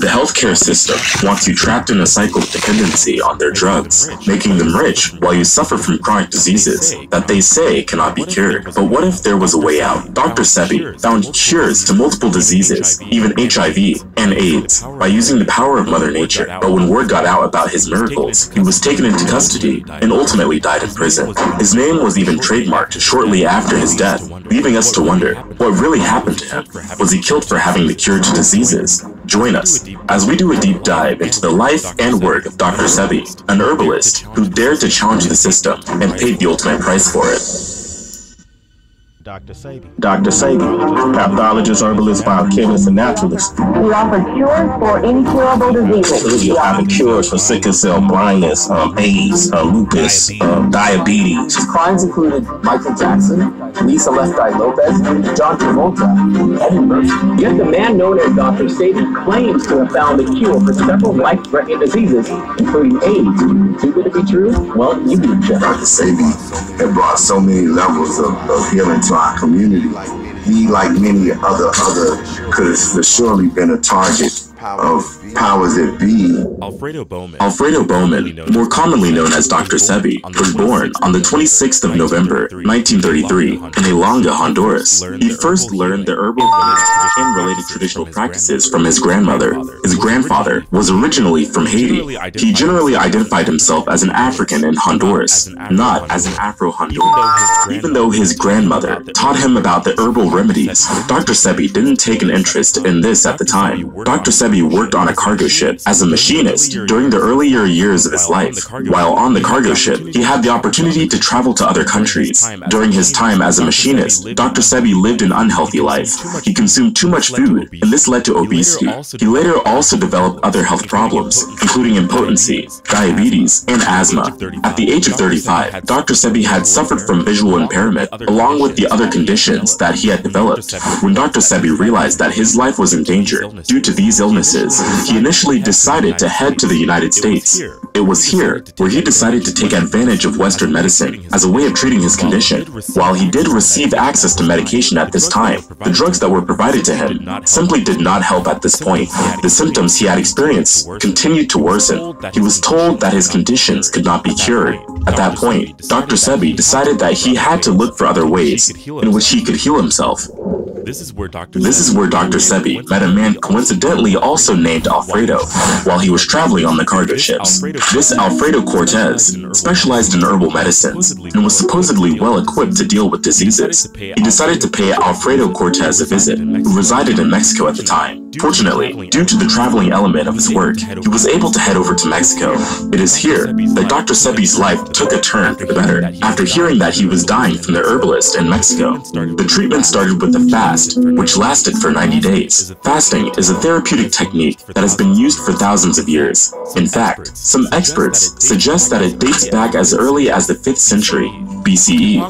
The healthcare system wants you trapped in a cycle of dependency on their drugs, making them rich while you suffer from chronic diseases that they say cannot be cured. But what if there was a way out? Dr. Sebi found cures to multiple diseases, even HIV and AIDS, by using the power of Mother Nature. But when word got out about his miracles, he was taken into custody and ultimately died in prison. His name was even trademarked shortly after his death, leaving us to wonder what really happened to him. Was he killed for having the cure to diseases? Join us as we do a deep dive into the life and work of Dr. Sebi, an herbalist who dared to challenge the system and paid the ultimate price for it. Dr. Sebi, pathologist, herbalist, biochemist, and naturalist. We offer cures for incurable diseases. We offer cures for sickle cell blindness, AIDS, lupus, diabetes. Clients included Michael Jackson, Lisa Left Eye Lopez, John Travolta, Eddie Murphy. Yet the man known as Dr. Sebi claims to have found a cure for several life-threatening diseases, including AIDS. Too good to be true? Well, you be the judge. Dr. Sebi had brought so many levels of healing to our community. He, like many other could have surely been a target of powers that be. ALFREDO BOWMAN, more commonly known as Dr. Sebi, was born on the 26th of November, 1933, in Elanga, Honduras. He first learned the herbal and related traditional practices from his grandmother. His grandfather was originally from Haiti. He generally identified himself as an African in Honduras, not as an Afro-Honduran. Even though his grandmother taught him about the herbal remedies, Dr. Sebi didn't take an interest in this at the time. Dr. Sebi worked on a cargo ship as a machinist during the earlier years of his life. While on the cargo ship, he had the opportunity to travel to other countries. During his time as a machinist, Dr. Sebi lived an unhealthy life. He consumed too much food, and this led to obesity. He later also developed other health problems, including impotency, diabetes, and asthma. At the age of 35, Dr. Sebi had suffered from visual impairment, along with the other conditions that he had developed. When Dr. Sebi realized that his life was in danger due to these illnesses, he initially decided to head to the United States. It was here where he decided to take advantage of Western medicine as a way of treating his condition. While he did receive access to medication at this time, the drugs that were provided to him simply did not help at this point. The symptoms he had experienced continued to worsen. He was told that his conditions could not be cured. At that point, Dr. Sebi decided that he had to look for other ways in which he could heal himself. This is where Dr. Sebi met a man coincidentally also named Alfredo while he was traveling on the cargo ships. This Alfredo Cortez specialized in herbal medicines and was supposedly well equipped to deal with diseases. He decided to pay Alfredo Cortez a visit, who resided in Mexico at the time. Fortunately, due to the traveling element of his work, he was able to head over to Mexico. It is here that Dr. Sebi's life took a turn for the better. After hearing that he was dying from the herbalist in Mexico, the treatment started with a fast, which lasted for 90 days. Fasting is a therapeutic technique that has been used for thousands of years. In fact, some experts suggest that it dates back as early as the 5th century BCE.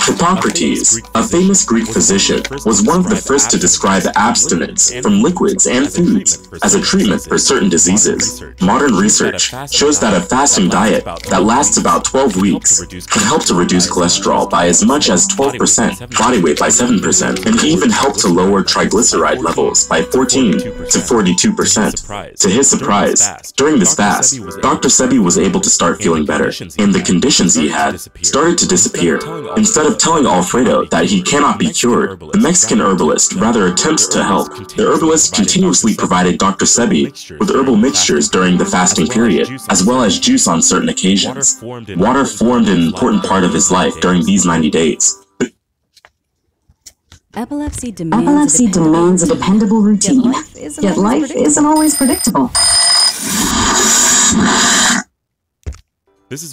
Hippocrates, a famous Greek physician, was one of the first to describe abstinence from liquids and foods as a treatment for certain diseases. Modern research shows that a fasting diet that lasts about 12 weeks can help to reduce cholesterol by as much as 12%, body weight by 7%, and even help to lower triglyceride levels by 14 to 42%. To his surprise, during this fast, Dr. Sebi was able to start feeling better, and the conditions he had started to disappear. Instead of telling Alfredo that he cannot be cured, the Mexican herbalist rather attempts to help. The herbalist continuously provided Dr. Sebi with herbal mixtures during the fasting period, as well as juice on certain occasions. Water formed an important part of his life during these 90 days. Epilepsy demands a dependable routine, yet life isn't always predictable. This is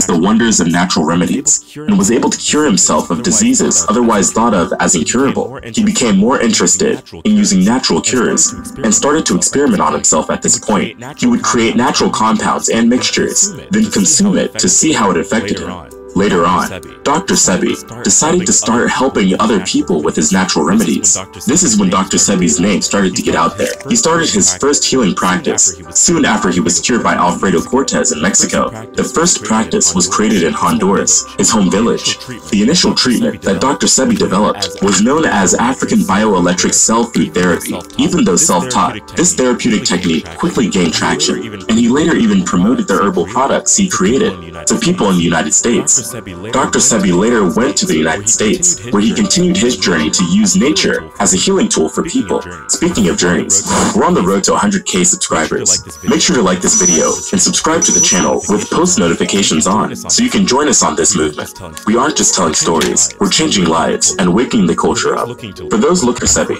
the wonders of natural remedies, and was able to cure himself of diseases otherwise thought of as incurable. He became more interested in using natural cures, and started to experiment on himself at this point. He would create natural compounds and mixtures, then consume it to see how it affected him. Later on, Dr. Sebi decided to start helping other people with his natural remedies. This is when Dr. Sebi's name started to get out there. He started his first healing practice soon after he was cured by Alfredo Cortez in Mexico. The first practice was created in Honduras, his home village. The initial treatment that Dr. Sebi developed was known as African bioelectric cell food therapy. Even though self-taught, this therapeutic technique quickly gained traction, and he later even promoted the herbal products he created to people in the United States. Dr. Sebi later went to the United States, where he continued his journey to use nature as a healing tool for people. Speaking of journeys, we're on the road to 100K subscribers. Make sure to like this video and subscribe to the channel with post notifications on, so you can join us on this movement. We aren't just telling stories, we're changing lives and waking the culture up. For those looking for Sebi,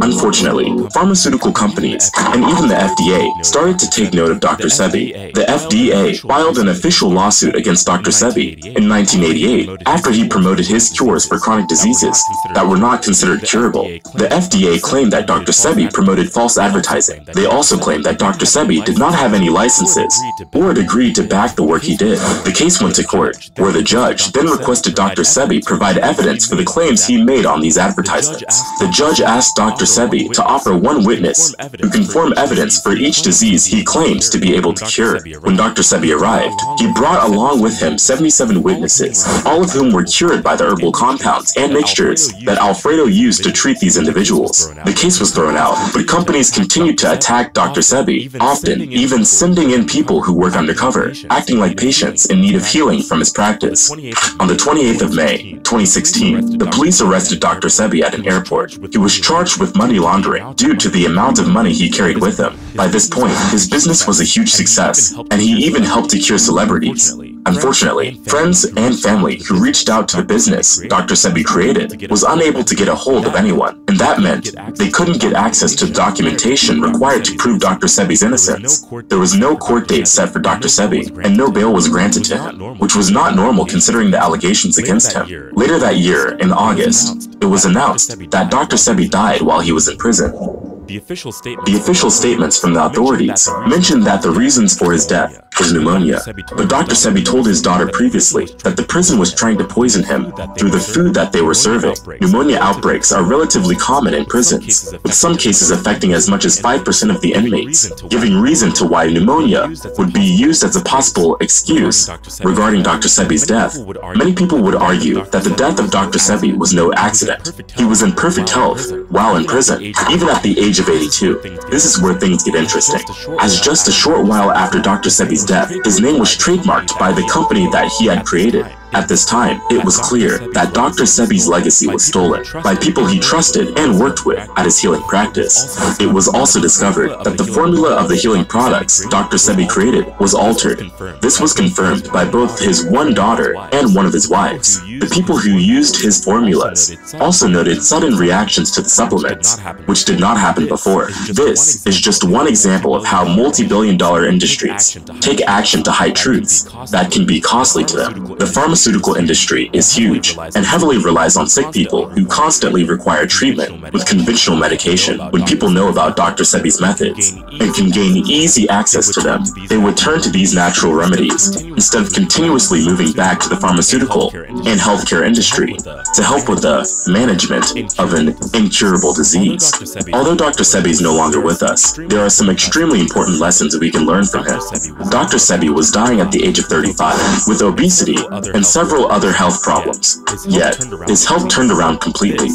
unfortunately, pharmaceutical companies and even the FDA started to take note of Dr. Sebi. The FDA filed an official lawsuit against Dr. Sebi in 1988 after he promoted his cures for chronic diseases that were not considered curable. The FDA claimed that Dr. Sebi promoted false advertising. They also claimed that Dr. Sebi did not have any licenses or a degree to back the work he did. The case went to court, where the judge then requested Dr. Sebi provide evidence for the claims he made on these advertisements. The judge asked Dr. Sebi to offer one witness who can form evidence for each disease he claims to be able to cure. When Dr. Sebi arrived, he brought along with him 77 witnesses, all of whom were cured by the herbal compounds and mixtures that Alfredo used to treat these individuals. The case was thrown out, but companies continued to attack Dr. Sebi, often even sending in people who work undercover, acting like patients in need of healing from his practice. On the 28th of May, 2016, the police arrested Dr. Sebi at an airport. He was charged with money laundering due to the amount of money he carried with him. By this point, his business was a huge success, and he even helped to cure celebrities. Unfortunately, friends and family who reached out to the business Dr. Sebi created was unable to get a hold of anyone, and that meant they couldn't get access to the documentation required to prove Dr. Sebi's innocence. There was no court date set for Dr. Sebi, and no bail was granted to him, which was not normal considering the allegations against him. Later that year, in August, it was announced that Dr. Sebi died while he was in prison. The official statements from the authorities mentioned that the reasons for his death was pneumonia, but Dr. Sebi told his daughter previously that the prison was trying to poison him through the food that they were serving. Pneumonia outbreaks are relatively common in prisons, with some cases affecting as much as 5% of the inmates, giving reason to why pneumonia would be used as a possible excuse regarding Dr. Sebi's death. Many people would argue that the death of Dr. Sebi was no accident. He was in perfect health while in prison, even at the age of 82. This is where things get interesting, as just a short while after Dr. Sebi's death, his name was trademarked by the company that he had created. At this time, it was clear that Dr. Sebi's legacy was stolen by people he trusted and worked with at his healing practice. It was also discovered that the formula of the healing products Dr. Sebi created was altered. This was confirmed by both his one daughter and one of his wives. The people who used his formulas also noted sudden reactions to the supplements, which did not happen before. This is just one example of how multi-billion-dollar industries take action to hide truths that can be costly to them. The pharmaceutical industry is huge and heavily relies on sick people who constantly require treatment with conventional medication. When people know about Dr. Sebi's methods and can gain easy access to them, they would turn to these natural remedies instead of continuously moving back to the pharmaceutical and healthcare industry to help with the management of an incurable disease. Although Dr. Sebi is no longer with us, there are some extremely important lessons we can learn from him. Dr. Sebi was dying at the age of 35 with obesity and several other health problems, yet his health turned around completely.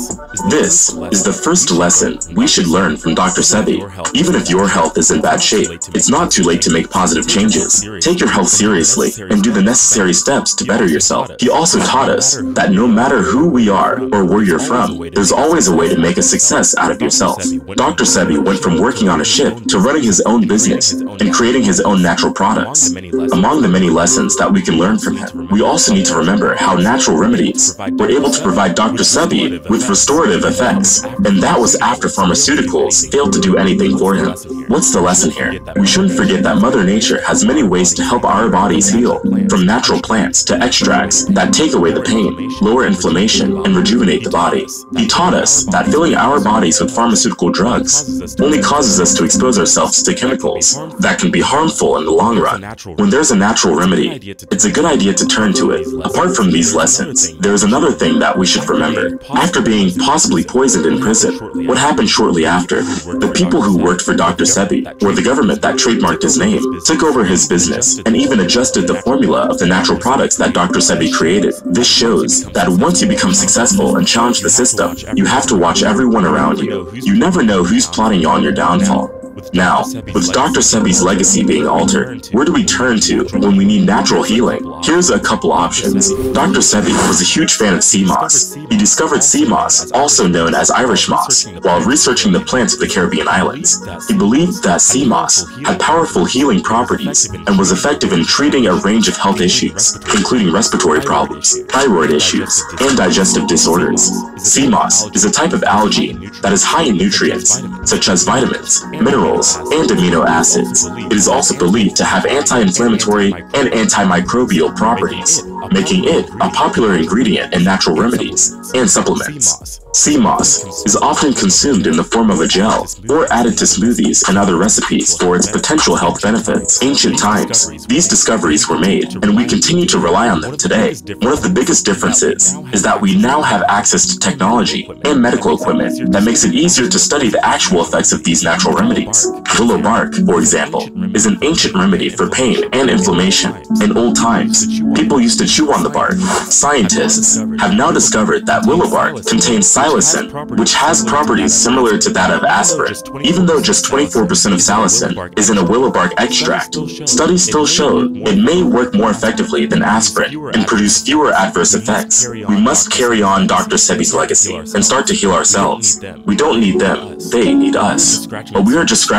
This is the first lesson we should learn from Dr. Sebi. Even if your health is in bad shape, it's not too late to make positive changes. Take your health seriously and do the necessary steps to better yourself. He also taught us that no matter who we are or where you're from, there's always a way to make a success out of yourself. Dr. Sebi went from working on a ship to running his own business and creating his own natural products. Among the many lessons that we can learn from him, we also need to remember how natural remedies were able to provide Dr. Sebi with restorative effects And that was after pharmaceuticals failed to do anything for him. What's the lesson here? We shouldn't forget that Mother Nature has many ways to help our bodies heal, from natural plants to extracts that take away the pain, lower inflammation, and rejuvenate the body. He taught us that filling our bodies with pharmaceutical drugs only causes us to expose ourselves to chemicals that can be harmful in the long run. When there's a natural remedy, it's a good idea to turn to it. Apart from these lessons, there is another thing that we should remember. After being possibly poisoned in prison, what happened shortly after? The people who worked for Dr. Sebi, or the government that trademarked his name, took over his business and even adjusted the formula of the natural products that Dr. Sebi created. This shows that once you become successful and challenge the system, you have to watch everyone around you. You never know who's plotting on your downfall. Now, with Dr. Sebi's legacy being altered, where do we turn to when we need natural healing? Here's a couple options. Dr. Sebi was a huge fan of sea moss. He discovered sea moss, also known as Irish moss, while researching the plants of the Caribbean islands. He believed that sea moss had powerful healing properties and was effective in treating a range of health issues, including respiratory problems, thyroid issues, and digestive disorders. Sea moss is a type of algae that is high in nutrients, such as vitamins, minerals, and amino acids. It is also believed to have anti-inflammatory and antimicrobial properties, making it a popular ingredient in natural remedies and supplements. Sea moss is often consumed in the form of a gel or added to smoothies and other recipes for its potential health benefits. Ancient times, these discoveries were made, and we continue to rely on them today. One of the biggest differences is that we now have access to technology and medical equipment that makes it easier to study the actual effects of these natural remedies. Willow bark, for example, is an ancient remedy for pain and inflammation. In old times, people used to chew on the bark. Scientists have now discovered that willow bark contains salicin, which has properties similar to that of aspirin. Even though just 24% of salicin is in a willow bark extract, studies still show it may work more effectively than aspirin and produce fewer adverse effects. We must carry on Dr. Sebi's legacy and start to heal ourselves. We don't need them, they need us. But we are just scratching